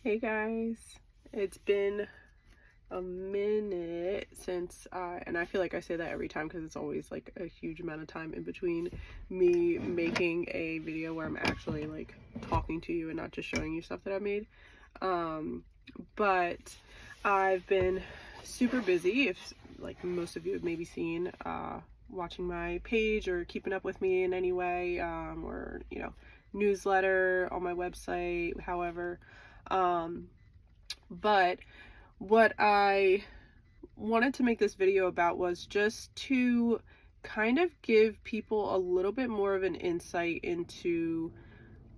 Hey guys, it's been a minute since and I feel like I say that every time because it's always like a huge amount of time in between me making a video where I'm actually like talking to you and not just showing you stuff that I've made. Um, but I've been super busy, if like most of you have maybe seen, watching my page or keeping up with me in any way, or newsletter on my website, however. Um, but what I wanted to make this video about was just to kind of give people a little bit more of an insight into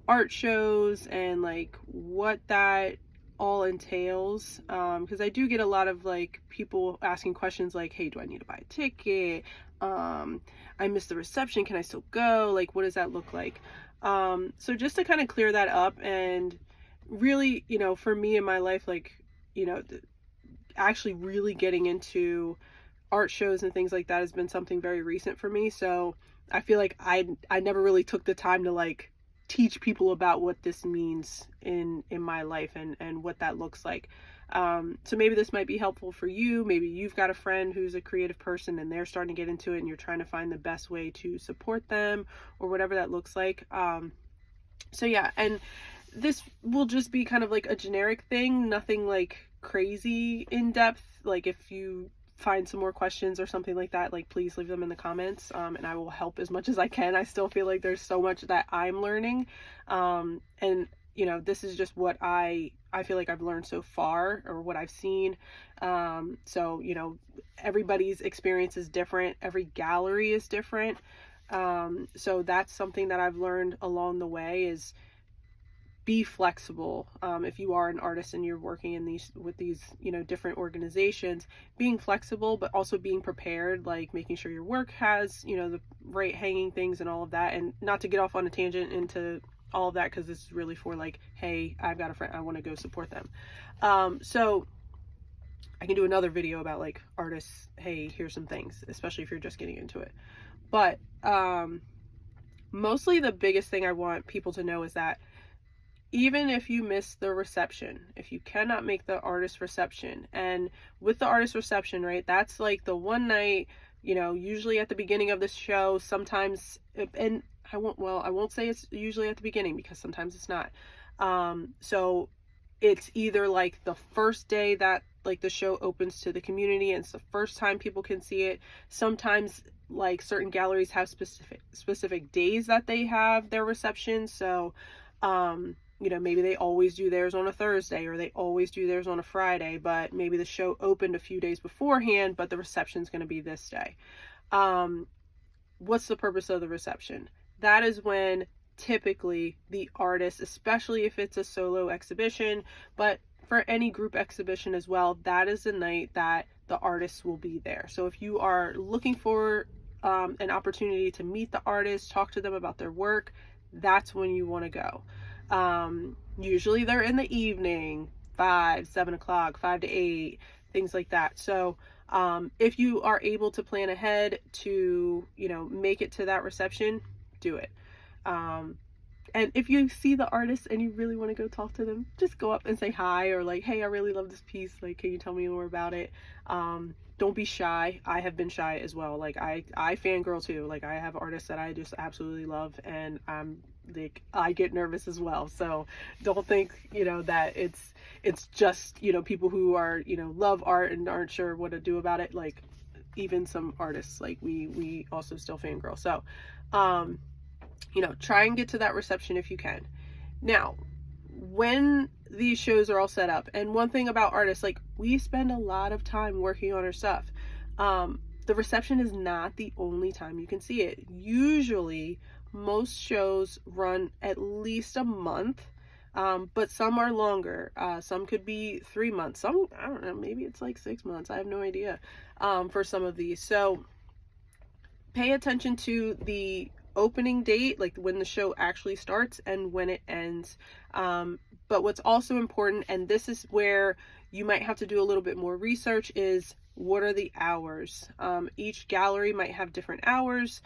art shows and like what that all entails, because I do get a lot of like people asking questions like, hey, do I need to buy a ticket? I missed the reception, can I still go? Like, what does that look like? So just to kind of clear that up, and really, for me in my life, like, you know actually really getting into art shows and things like that has been something very recent for me. So I feel like I never really took the time to like teach people about what this means in my life and what that looks like. So maybe this might be helpful for you. Maybe you've got a friend who's a creative person and they're starting to get into it and you're trying to find the best way to support them or whatever that looks like. So yeah, and this will just be kind of like a generic thing, nothing like crazy in depth. Like if you find some more questions or something like that, like please leave them in the comments, and I will help as much as I can. I still feel like there's so much that I'm learning, and this is just what I feel like I've learned so far or what I've seen. So everybody's experience is different, every gallery is different. So that's something that I've learned along the way is be flexible. If you are an artist and you're working in these with these different organizations, being flexible but also being prepared, like making sure your work has the right hanging things and all of that. And not to get off on a tangent into all of that, because this is really for like, hey, I've got a friend, I want to go support them. So I can do another video about like artists, hey, here's some things, especially if you're just getting into it. But mostly the biggest thing I want people to know is that even if you miss the reception, if you cannot make the artist reception, and with the artist reception, right, that's like the one night, usually at the beginning of the show, sometimes, and I won't say it's usually at the beginning because sometimes it's not. So it's either like the first day that like the show opens to the community and it's the first time people can see it. Sometimes like certain galleries have specific days that they have their reception. So maybe they always do theirs on a Thursday or they always do theirs on a Friday, but maybe the show opened a few days beforehand, but the reception is going to be this day. What's the purpose of the reception? That is when typically the artist, especially if it's a solo exhibition, but for any group exhibition as well, that is the night that the artists will be there. So if you are looking for an opportunity to meet the artist, talk to them about their work, that's when you want to go. Usually they're in the evening, 5, 7 o'clock, 5 to 8, things like that. So if you are able to plan ahead to make it to that reception, do it. And if you see the artist and you really want to go talk to them, just go up and say hi, or like, hey, I really love this piece, like, can you tell me more about it? Don't be shy. I have been shy as well. Like I fangirl too. Like I have artists that I just absolutely love, and I'm like, I get nervous as well. So don't think that it's just people who are love art and aren't sure what to do about it. Like even some artists, like we also still fangirl. So try and get to that reception if you can. Now, when these shows are all set up, and one thing about artists, like we spend a lot of time working on our stuff. The reception is not the only time you can see it. Usually, most shows run at least a month, but some are longer. Some could be 3 months. Some, I don't know, maybe it's like 6 months. I have no idea for some of these. So pay attention to the opening date, like when the show actually starts and when it ends. But what's also important, and this is where you might have to do a little bit more research, is what are the hours? Each gallery might have different hours,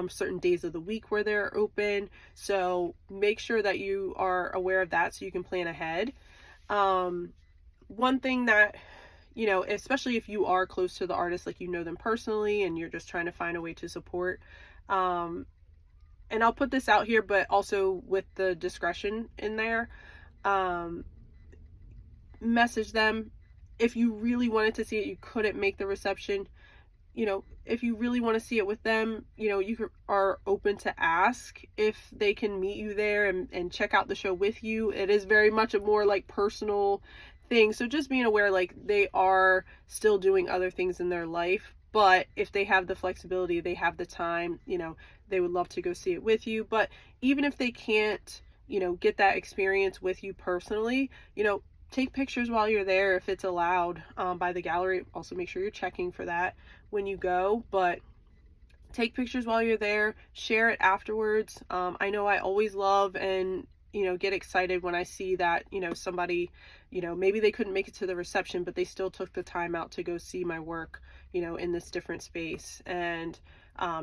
certain days of the week where they're open. So make sure that you are aware of that so you can plan ahead. One thing that, you know, especially if you are close to the artist, like you know them personally and you're just trying to find a way to support, um, and I'll put this out here, but also with the discretion in there, um, message them. If you really wanted to see it, you couldn't make the reception, you know, if you really want to see it with them, you know, are open to ask if they can meet you there and check out the show with you. It is very much a more like personal thing. So just being aware, like they are still doing other things in their life, but if they have the flexibility, they have the time, you know, they would love to go see it with you. But even if they can't, you know, get that experience with you personally, you know, take pictures while you're there if it's allowed by the gallery. Also make sure you're checking for that when you go, but take pictures while you're there, share it afterwards. I know I always love and, you know, get excited when I see that, you know, somebody, you know, maybe they couldn't make it to the reception, but they still took the time out to go see my work, you know, in this different space and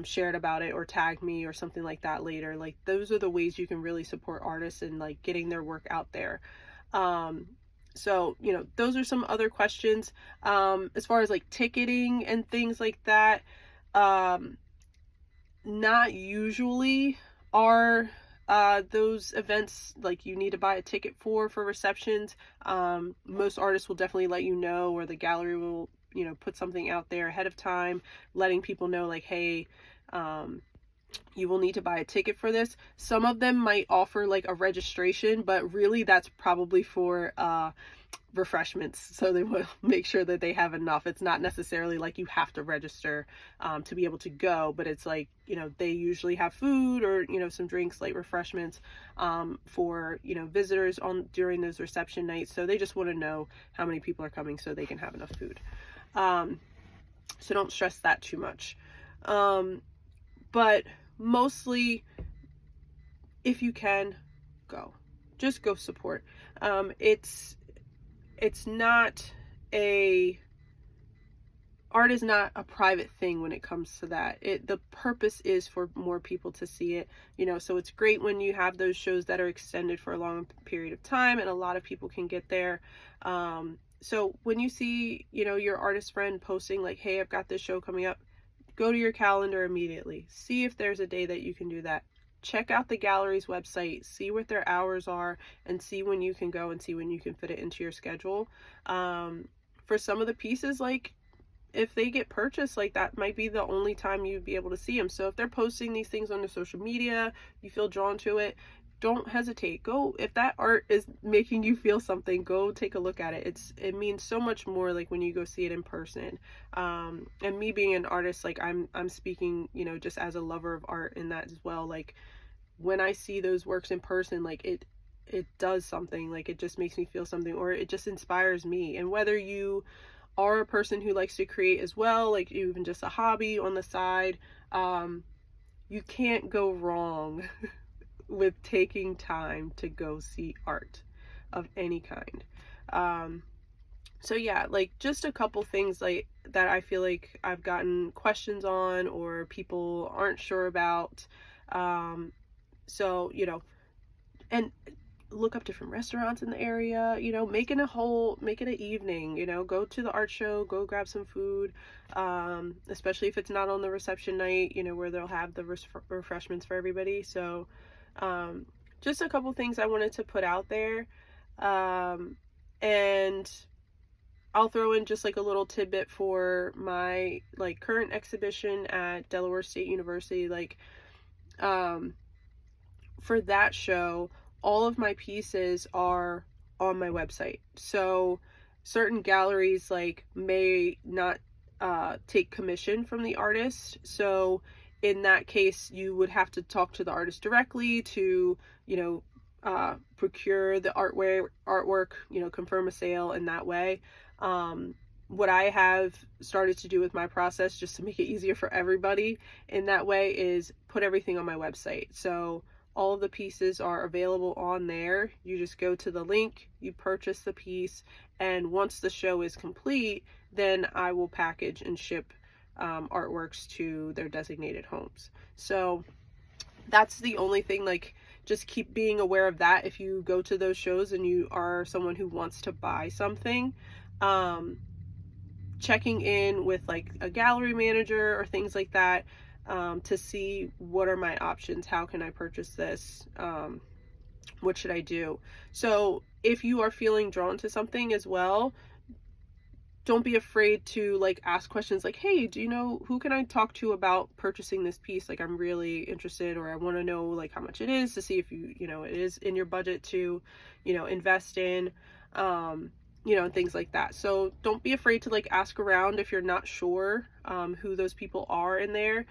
shared about it or tag me or something like that later. Like those are the ways you can really support artists and like getting their work out there. So, you know, those are some other questions. As far as like ticketing and things like that, not usually are those events like you need to buy a ticket for receptions. Most artists will definitely let you know, or the gallery will, you know, put something out there ahead of time, letting people know like, hey, you will need to buy a ticket for this. Some of them might offer like a registration, but really that's probably for refreshments, so they will make sure that they have enough. It's not necessarily like you have to register to be able to go, but it's like, you know, they usually have food or, you know, some drinks, light refreshments for, you know, visitors on during those reception nights. So they just want to know how many people are coming so they can have enough food. So don't stress that too much. But mostly, if you can, go. Just go support. It's not art is not a private thing when it comes to that. The purpose is for more people to see it, you know, so it's great when you have those shows that are extended for a long period of time and a lot of people can get there. So when you see, you know, your artist friend posting like, hey, I've got this show coming up, go to your calendar immediately. See if there's a day that you can do that. Check out the gallery's website, see what their hours are, and see when you can go and see when you can fit it into your schedule. For some of the pieces, like if they get purchased, like that might be the only time you'd be able to see them. So if they're posting these things on their social media, you feel drawn to it, don't hesitate. Go, if that art is making you feel something, go take a look at it. It means so much more like when you go see it in person. And me being an artist, like I'm speaking, you know, just as a lover of art in that as well. Like when I see those works in person, like it does something, like it just makes me feel something, or it just inspires me. And whether you are a person who likes to create as well, like even just a hobby on the side, you can't go wrong with taking time to go see art of any kind. So yeah, like just a couple things like that I feel like I've gotten questions on or people aren't sure about. So, you know, and look up different restaurants in the area, you know, make it an evening, you know, go to the art show, go grab some food, especially if it's not on the reception night, you know, where they'll have the refreshments for everybody. So just a couple things I wanted to put out there, and I'll throw in just like a little tidbit for my like current exhibition at Delaware State University. Like for that show, all of my pieces are on my website. So certain galleries like may not take commission from the artist. So in that case, you would have to talk to the artist directly to, you know, procure the artwork, you know, confirm a sale in that way. What I have started to do with my process, just to make it easier for everybody in that way, is put everything on my website. So all of the pieces are available on there. You just go to the link, you purchase the piece, and once the show is complete, then I will package and ship artworks to their designated homes. So that's the only thing, like, just keep being aware of that if you go to those shows and you are someone who wants to buy something. Checking in with like a gallery manager or things like that, to see what are my options, how can I purchase this, what should I do. So if you are feeling drawn to something as well, don't be afraid to like ask questions like, hey, do you know who can I talk to about purchasing this piece? Like, I'm really interested, or I want to know like how much it is, to see if you know, it is in your budget to, you know, invest in, you know, and things like that. So don't be afraid to like ask around if you're not sure who those people are in there.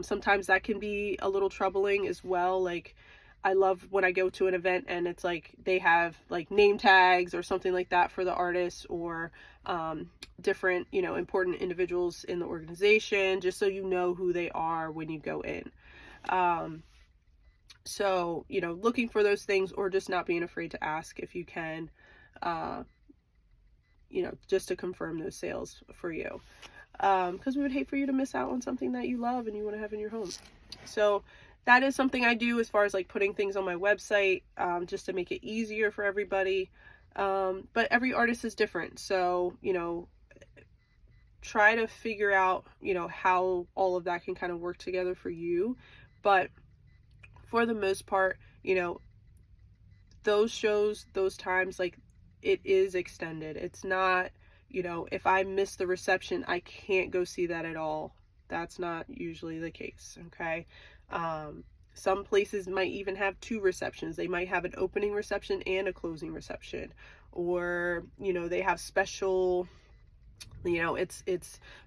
Sometimes that can be a little troubling as well. Like, I love when I go to an event and it's like they have like name tags or something like that for the artists, or different, you know, important individuals in the organization, just so you know who they are when you go in. So, you know, looking for those things, or just not being afraid to ask if you can, you know, just to confirm those sales for you. Because we would hate for you to miss out on something that you love and you want to have in your home. So that is something I do as far as like putting things on my website, just to make it easier for everybody. But every artist is different. So, you know, try to figure out, you know, how all of that can kind of work together for you. But for the most part, you know, those shows, those times, like, it is extended. It's not, you know, if I miss the reception, I can't go see that at all. That's not usually the case, okay? Some places might even have 2 receptions. They might have an opening reception and a closing reception. Or, you know, they have special, you know, it's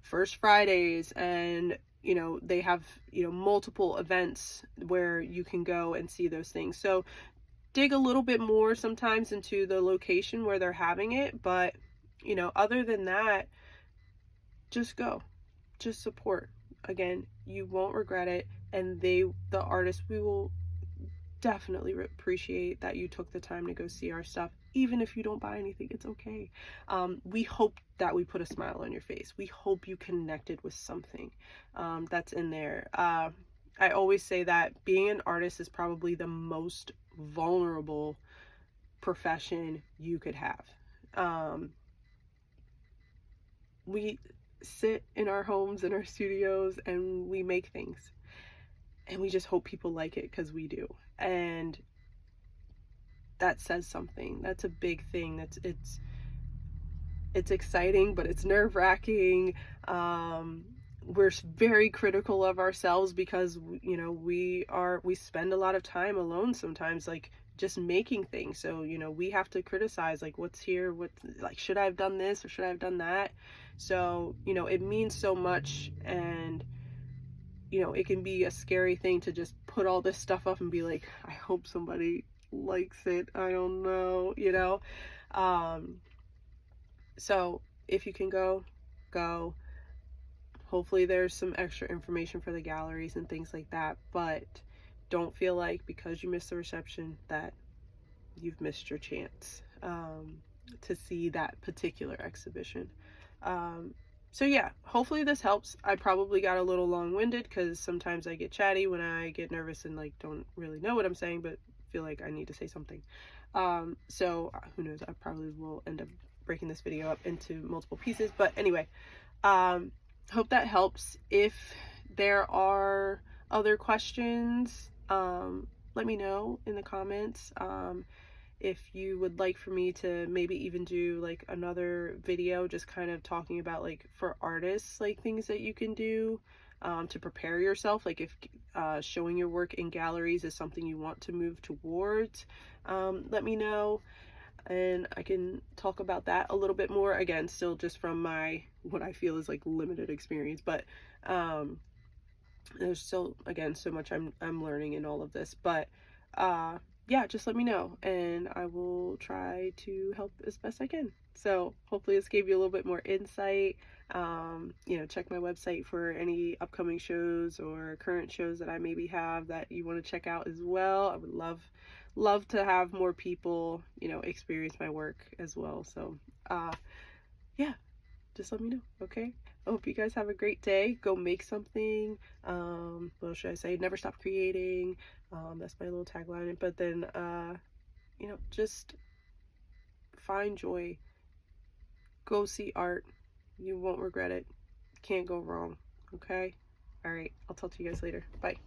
First Fridays, and, you know, they have, you know, multiple events where you can go and see those things. So dig a little bit more sometimes into the location where they're having it, but, you know, other than that, just go, just support. Again, you won't regret it, and the artists, we will definitely appreciate that you took the time to go see our stuff. Even if you don't buy anything, it's okay. We hope that we put a smile on your face. We hope you connected with something that's in there. I always say that being an artist is probably the most vulnerable profession you could have. We sit in our homes, in our studios, and we make things, and we just hope people like it, because we do. And that says something. That's a big thing. It's exciting, but it's nerve-wracking. We're very critical of ourselves, because, you know, we spend a lot of time alone sometimes, like, just making things. So, you know, we have to criticize, like, what's here, what, like, should I have done this or should I have done that? So, you know, it means so much. And, you know, it can be a scary thing to just put all this stuff up and be like, I hope somebody likes it. I don't know, you know? So if you can go. Hopefully there's some extra information for the galleries and things like that, but don't feel like because you missed the reception that you've missed your chance to see that particular exhibition. So yeah, hopefully this helps. I probably got a little long-winded, because sometimes I get chatty when I get nervous and like don't really know what I'm saying, but feel like I need to say something. So who knows, I probably will end up breaking this video up into multiple pieces. But anyway, hope that helps. If there are other questions, let me know in the comments. If you would like for me to maybe even do like another video just kind of talking about, like, for artists, like things that you can do to prepare yourself, like if showing your work in galleries is something you want to move towards, let me know, and I can talk about that a little bit more. Again, still just from my, what I feel is like limited experience, but there's still, again, so much I'm learning in all of this. But yeah, just let me know and I will try to help as best I can. So hopefully this gave you a little bit more insight. You know, check my website for any upcoming shows or current shows that I maybe have that you want to check out as well. I would love to have more people, you know, experience my work as well. So yeah, just let me know, okay? I hope you guys have a great day. Go make something. What should I say? Never stop creating. That's my little tagline. But then, you know, just find joy. Go see art. You won't regret it. Can't go wrong, okay? All right, I'll talk to you guys later. Bye.